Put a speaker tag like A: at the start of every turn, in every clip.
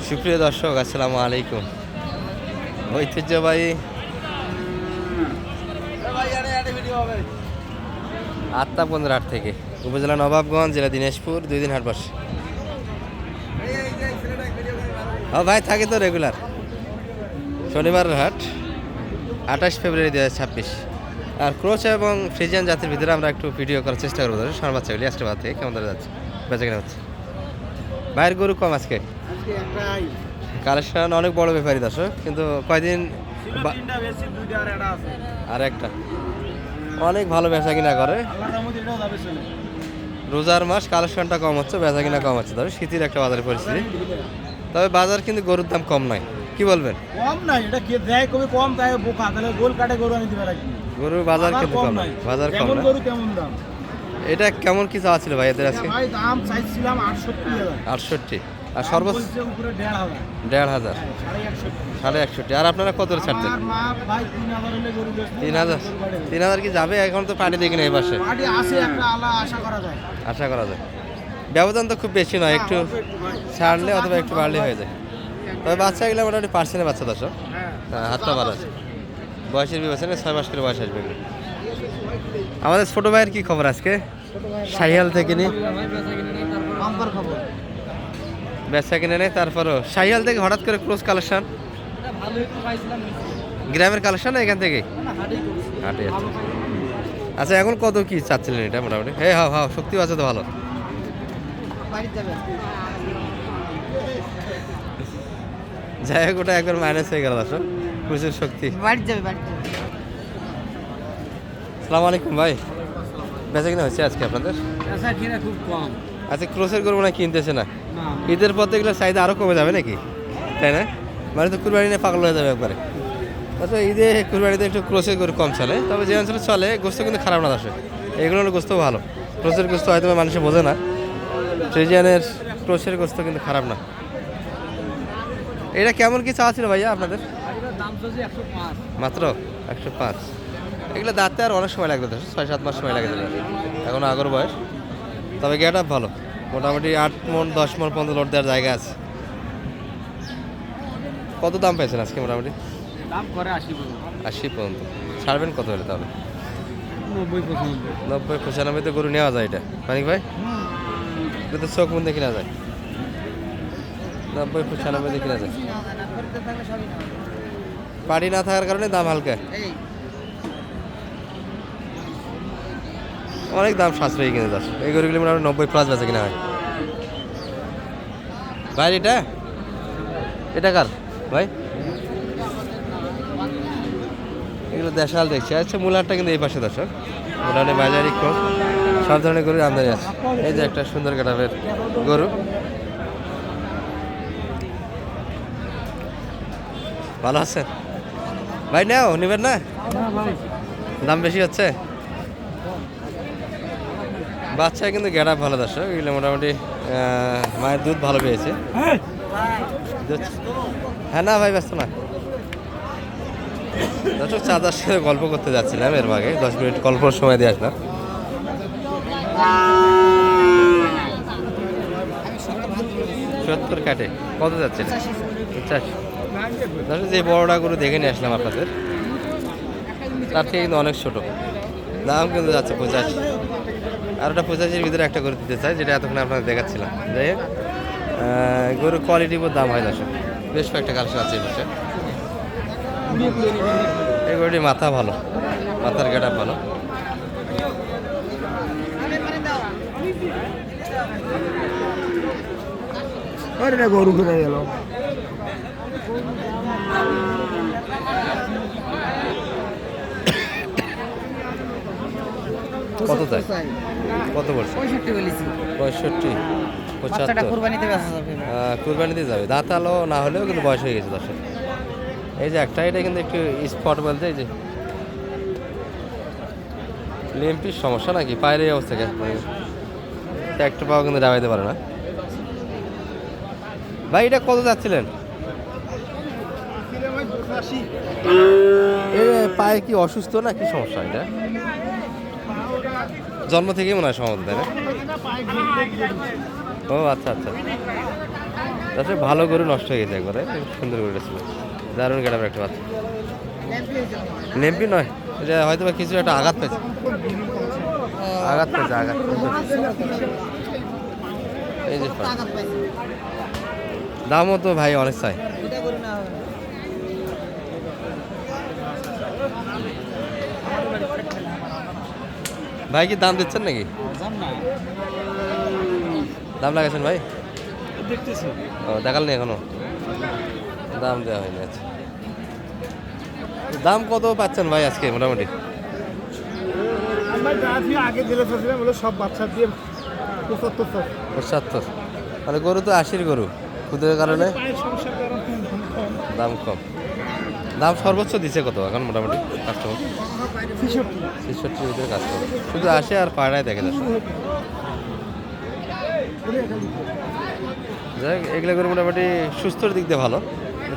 A: সুপ্রিয় দর্শক, আসসালামু আলাইকুম। ঐতিহ্যবাহী আত্মা 15 থেকে উপজেলা নবাবগঞ্জ, জেলা দিনাজপুর, 2 দিন হাট বসে। ভাই থাকে তো রেগুলার। শনিবার হাট 28 ফেব্রুয়ারি 2026। আর ক্রোচ এবং ফ্রিজিয়ান জাতির ভিতরে আমরা একটু ভিডিও করার চেষ্টা করবো। সার বাচ্চাগুলি আজকে থেকে কেমন ধরে যাচ্ছে, বেঁচে কেনা হচ্ছে। বাইরের গরু কম আজকে, কালেকশন অনেক বড় ব্যাপারী দর্শক, কিন্তু কয়দিন আর একটা অনেক ভালো বেচা কিনা করে। রোজার মাস, কালেকশনটা কম হচ্ছে, বেচা কিনা কম হচ্ছে। তবে শীতের একটা বাজারের পরিস্থিতি, তবে বাজার কিন্তু গরুর দাম কম নয়। কি বলবেন?
B: কম নাই, এটা কে দেয় কবে কম তাই বোকা, তাহলে গোল কাটে গরু আনি দিবে নাকি?
A: গরুর বাজার কিন্তু কম নয়, বাজার কম না।
B: গরু কেমন দাম?
A: এটা কেমন কি চাওয়া ছিল ভাই এদের আজকে?
B: ভাই দাম চাইছিলাম 68,000।
A: 68 আর সর্বোচ্চ
B: উপরে 1,500।
A: 1,500, 61.5। আর আপনারা কত ছাড়তেন?
B: আমার মা ভাই 3,000 হলে গরু বেচবে।
A: 3,000 কি যাবে? এখন তো পানি দেখি না এই পাশে।
B: পাটি আছে একটা, আলা আশা করা যায়।
A: আশা করা যায়। ব্যবধান তো খুব বেশি নয়, একটু ছাড়লে অথবা একটু বাড়লে হয়ে যায়। তবে বাচ্চাগুলো মোটামুটি পার্সেন্টের বাচ্চা দর্শক, হাতটা ভালো আছে। বয়সের বিবেচনায় 6 মাস করে বয়স আসবে। আমাদের ছোট ভাইয়ের কি খবর আজকে? শাহিয়াল থেকে নি বেচা কিনে নেই, তারপরও শাহিয়াল থেকে হঠাৎ করে ক্রোজ কালেকশন, গ্রামের কালেকশন না এখান থেকে হাটে। আচ্ছা এখন কত কি চাচ্ছিলেন এটা মোটামুটি? হ্যাঁ হ্যাঁ হ্যাঁ, শক্তি আছে তো ভালো। যাই হোক, ওটা একবার মাইনাস হয়ে গেল দর্শক, প্রচুর শক্তি। আসসালামু আলাইকুম ভাই, বেচা কিনা হচ্ছে আজকে আপনাদের?
B: খুব কম।
A: আচ্ছা, ক্রোসের গরু মনে হয় কিনতেছে না। ঈদের পর তো এগুলোর চাহিদা আরও কমে যাবে নাকি, তাই না? মানে তো কুরবানি নিয়ে পাগল হয়ে যাবে একবারে। আচ্ছা, ঈদে কুরবানিতে একটু ক্রোসের গরু কম চলে, তবে যে অঞ্চলে চলে গোস্ত কিন্তু খারাপ না দর্শক। এগুলোর গোস্ত ভালো, ক্রোসের গোস্ত হয়তো মানুষে বোঝে না। ফ্রিজিয়ানের ক্রোসের গোস্ত কিন্তু খারাপ না। এটা কেমন কি চাওয়া ছিল ভাইয়া আপনাদের? মাত্র 105। এগুলো দাঁতে আর অনেক সময় লাগবে, 6-7 মাস সময় লাগে যাবে, এখন আগর বয়স। তবে গেট আপ ভালো, মোটামুটি 8 মণ 10 মণ পর্যন্ত লোড দেওয়ার জায়গা আছে। কত দাম পেয়েছেন আজকে? মোটামুটি
B: দাম করে
A: 80 পর্যন্ত। ছাড়বেন কত হলে তাহলে? 90-95 গরু নেওয়া যায় এটা মানিক ভাই? এটা তো চোখ মধ্যে কিনা যায়, 90-95 কিনা যায়। পাড়ি না থাকার কারণে দাম হালকা, অনেক দাম সাশ্রয়ী কিনে যাচ্ছে এই গরুগুলি। মোটামুটি 90+ বেচে কিনা হয় ভাই। এটা কার ভাই? এগুলো দেশাল দেখছি। আচ্ছা, মূলারটা কিন্তু এই পাশে দর্শক, মোটামুটি বাজারে কম, সব ধরনের গরুর আমদানি আছে। এই যে একটা সুন্দর কাটাবের গরু, ভালো আছেন ভাই? নাও নেবেন না? দাম বেশি হচ্ছে। বাচ্চা কিন্তু গেট আপ ভালো দর্শক, এগুলো মোটামুটি মায়ের দুধ ভালো পেয়েছে। হ্যাঁ না ভাই, ব্যস্ত না দর্শক, চাচার সাথে গল্প করতে যাচ্ছিলাম এর আগে, 10 মিনিট গল্পর সময় দিয়ে আসলাম। সত্তর কাটে কত যাচ্ছে? 85। দর্শক, যে বড়টা গরু দেখে নিয়ে আসলাম আপনাদের, তার থেকে কিন্তু অনেক ছোট, দাম কিন্তু যাচ্ছে 85। আর ওটা 85-এর ভিতরে একটা গরু দিতে চাই, যেটা এতক্ষণ আপনাদের দেখাচ্ছিলাম। যাই হোক, গরুর কোয়ালিটির উপর দাম হয় দর্শক। বেশ কয়েকটা কালেকশন আছে এই বিষয়ে। এই গরুটির মাথা ভালো, মাথার গেট আপ ভালো।
B: গরু কিনে গেল।
A: কত চাই? কত বলছে? 65, 75। কুরবানিতে যাবে, দাঁত আলো না হলেও কিন্তু বয়স হয়ে গেছে দর্শক। এই যে একটা, এটা কিন্তু একটু স্পট বলতে, এই যে লিম্পির সমস্যা নাকি, পায়ের এই অবস্থা, একটা পাও কিন্তু দাবাইতে পারে না ভাই। এটা কত যাচ্ছিলেন? পায়ে কি অসুস্থ না কি সমস্যা? এটা জন্ম থেকেই মনে হয় সম্ভবত, তাই না? ও আচ্ছা আচ্ছা। তাছাড়া ভালো গরু নষ্ট হয়ে গেছে একবারে, সুন্দর গরুটা ছিল, দারুণ গেটার একটা বাচ্চা। নেমপি নয়, এটা হয়তো বা কিছু একটা আঘাত পেয়েছে, আঘাত। এই যে দামও তো ভাই অনেক চাই। ভাই কি দাম দিচ্ছেন নাকি? দাম লাগাইছেন ভাই?
B: দেখতেছি
A: ও দেখাল নি এখনো, দাম দেওয়া হয়নি। আচ্ছা, দাম কত পাচ্ছেন ভাই আজকে মোটামুটি?
B: আমরা আগে জেলে ফেলছিলাম বলে সব বাচ্চা দিয়ে 75।
A: 75, মানে গরু তো 80-র গরু, খুদের কারণে দাম কম। দাম সর্বোচ্চ দিছে কত এখন মোটামুটি কাস্টমার? 66 ভিতরে কাজ করে, শুধু আসে আর পাড়ায় দেখে যাচ্ছে। যাই হোক, এগুলো করে মোটামুটি সুস্থর দিক দিয়ে ভালো,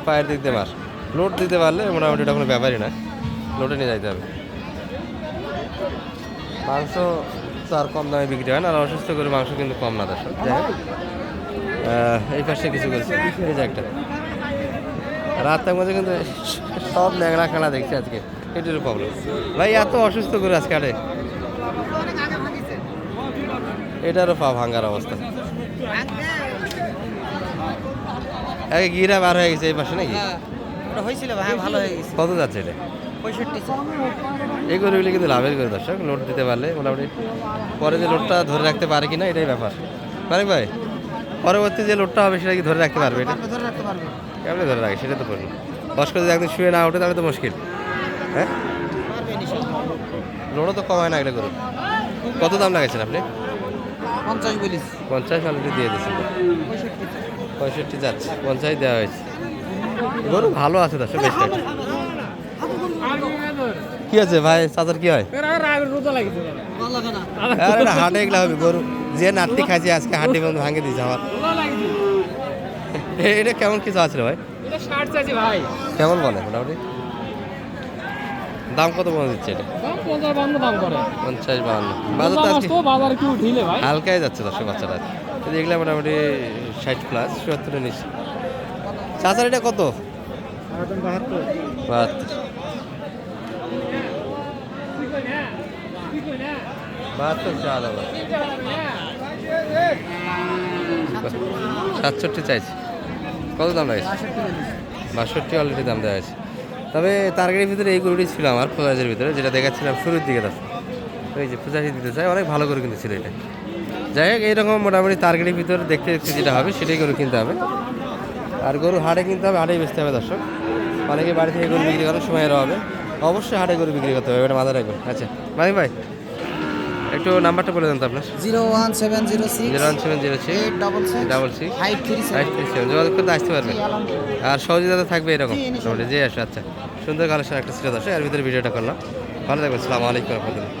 A: পায়ের দিক দিয়ে মার লোড দিতে পারলে মোটামুটি ওটা কোনো ব্যাপারই না, লোডে নিয়ে যাইতে হবে। মাংস তো আর কম দামে বিক্রি হয় না, আর অসুস্থ করে মাংস কিন্তু কম না দর্শক। যাই হোক, এই পাশে কিছু করছে, এই যে একটা রাতের মধ্যে কিন্তু সব ন্যাংরা খেলা দেখছি আজকে, এটারও প্রবলেম ভাই, এত অসুস্থ করে আজকে আরে, এটারও পা ভাঙ্গার অবস্থা। আগে গিরা বার হয়ে গেছে এই পাশে নাকি?
C: ওটা হয়েছিল ভাই, ভালো হয়ে গেছে।
A: কত যাচ্ছে এটা?
C: 65।
A: এই গরুগুলি কিন্তু লাভের করে দর্শক, লোড দিতে পারলে মোটামুটি পরে যে লোডটা ধরে রাখতে পারে কিনা এটাই ব্যাপার। মানে ভাই পরবর্তী যে লোডটা হবে সেটা কি ধরে রাখতে পারবে? এটা
C: ধরে রাখতে পারবে।
A: কেমন ধরে রাখে সেটা তো প্রশ্ন। কষ্ট করে যদি একদম শুয়ে না ওঠে তাহলে তো মুশকিল। হ্যাঁ,
C: পারবে ইনশাআল্লাহ।
A: লোডও তো কম হয় না এগুলো গরু। কত দাম লাগাইছেন আপনি?
C: 50 বলিস।
A: 50 অলরেডি দিয়ে দিয়েছেন।
C: 65।
A: 65 যাচ্ছে, 50 দেওয়া হয়েছে। গরু ভালো আছে দর্শক, বেশ কয়েকটা। কি আছে ভাই, চাচার কি হয়?
C: ভালো লাগে না।
A: আরে না, হাটে এগুলা হবে গরু, যে নাটটি খাইছে আজকে হাটে বন্ধু ভাঙে দিয়েছে আমার। এটা কেমন কিছু আছে ভাই?
B: এটা 60 চাইছে ভাই।
A: কেমন বলে মোটামুটি দাম কত মনে দিচ্ছে এটা?
B: 50-52 দাম করে।
A: 50-52 বাজার তো আজকে
B: বাজার কি উঠিলে ভাই?
A: হালকাই যাচ্ছে দর্শক বাচ্চারা, কিন্তু এগুলা মোটামুটি 60 প্লাস 70-এর নিচে। চাচার এটা কত? 72 চাল আবার 67 চাইছে। কত দাম লাগছে? 62 অলরেডি দাম দেওয়া হয়েছে। তবে টার্গেটের ভিতরে এই গরুটি ছিল আমার 50-এর ভিতরে, যেটা দেখাচ্ছিলাম শুরুর দিকে। তার ওই যে 85 দিতে চাই, অনেক ভালো করে কিন্তু ছিল এটা। যাই হোক, এইরকম মোটামুটি টার্গেটের ভিতরে দেখতে দেখতে যেটা হবে সেটাই গরু কিনতে হবে, আর গরু হাটে কিনতে হবে, হাটেই বেচতে হবে দর্শক। অনেকে বাড়ি থেকে গরু বিক্রি করার সময় হবে, অবশ্যই হাটে গরু বিক্রি করতে হবে, এটা মাথায় রাখবেন। আচ্ছা মানিক ভাই, একটু নাম্বারটা বলে দেন তো আপনার।
C: 01706
A: 01706
C: 866
A: 537 যোগাযোগ করতে আসতে পারবেন, আর সহযোগিতা থাকবে এরকম
C: জি, ইনশাআল্লাহ।
A: মোটামুটি যে আসে। আচ্ছা, সুন্দর কালেকশন একটা ছিল দর্শক, এর ভিতরে ভিডিওটা করলাম। ভালো থাকবেন, আসসালামু আলাইকুম রহমতুল্লাহ।